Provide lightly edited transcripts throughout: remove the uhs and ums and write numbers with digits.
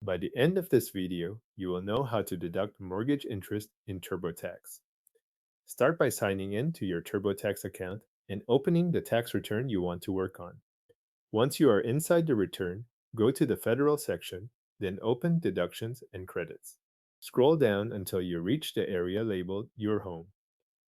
By the end of this video, you will know how to deduct mortgage interest in TurboTax. Start by signing in to your TurboTax account and opening the tax return you want to work on. Once you are inside the return, go to the Federal section, then open Deductions and Credits. Scroll down until you reach the area labeled Your Home.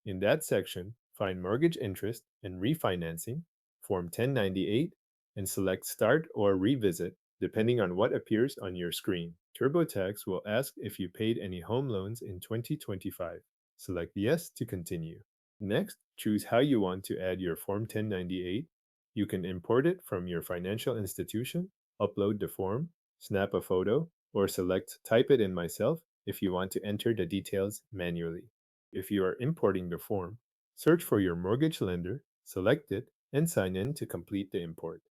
In that section, find Mortgage Interest and Refinancing, Form 1098, and select Start or Revisit depending on what appears on your screen. TurboTax will ask if you paid any home loans in 2025. Select Yes to continue. Next, choose how you want to add your Form 1098. You can import it from your financial institution, upload the form, snap a photo, or select Type it in myself if you want to enter the details manually. If you are importing the form, search for your mortgage lender, select it, and sign in to complete the import.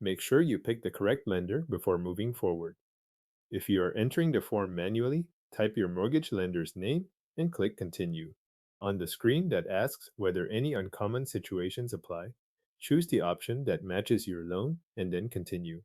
Make sure you pick the correct lender before moving forward. If you are entering the form manually, type your mortgage lender's name and click Continue. On the screen that asks whether any uncommon situations apply, choose the option that matches your loan and then continue.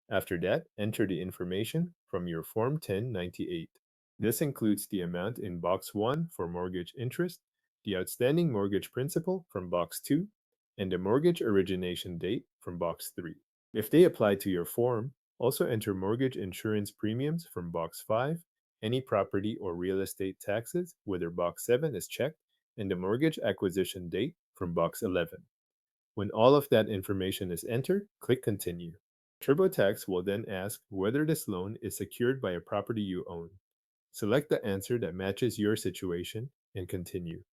After that, enter the information from your Form 1098. This includes the amount in Box 1 for mortgage interest, the outstanding mortgage principal from Box 2, and the mortgage origination date from Box 3. If they apply to your form, also enter mortgage insurance premiums from Box 5, any property or real estate taxes, whether Box 7 is checked, and the mortgage acquisition date from Box 11. When all of that information is entered, click Continue. TurboTax will then ask whether this loan is secured by a property you own. Select the answer that matches your situation and continue.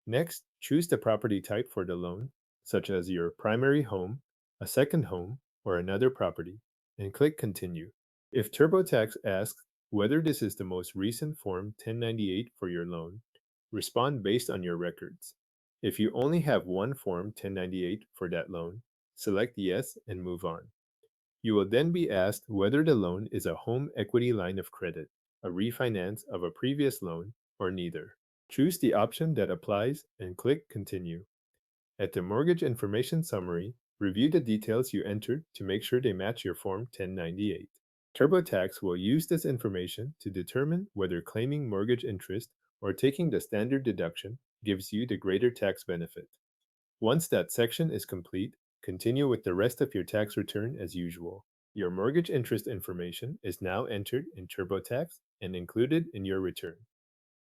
Next, choose the property type for the loan, such as your primary home, a second home, or another property, and click Continue. If TurboTax asks whether this is the most recent Form 1098 for your loan, respond based on your records. If you only have one Form 1098 for that loan, select Yes and move on. You will then be asked whether the loan is a home equity line of credit, a refinance of a previous loan, or neither. Choose the option that applies and click Continue. At the Mortgage Information Summary, review the details you entered to make sure they match your Form 1098. TurboTax will use this information to determine whether claiming mortgage interest or taking the standard deduction gives you the greater tax benefit. Once that section is complete, continue with the rest of your tax return as usual. Your mortgage interest information is now entered in TurboTax and included in your return.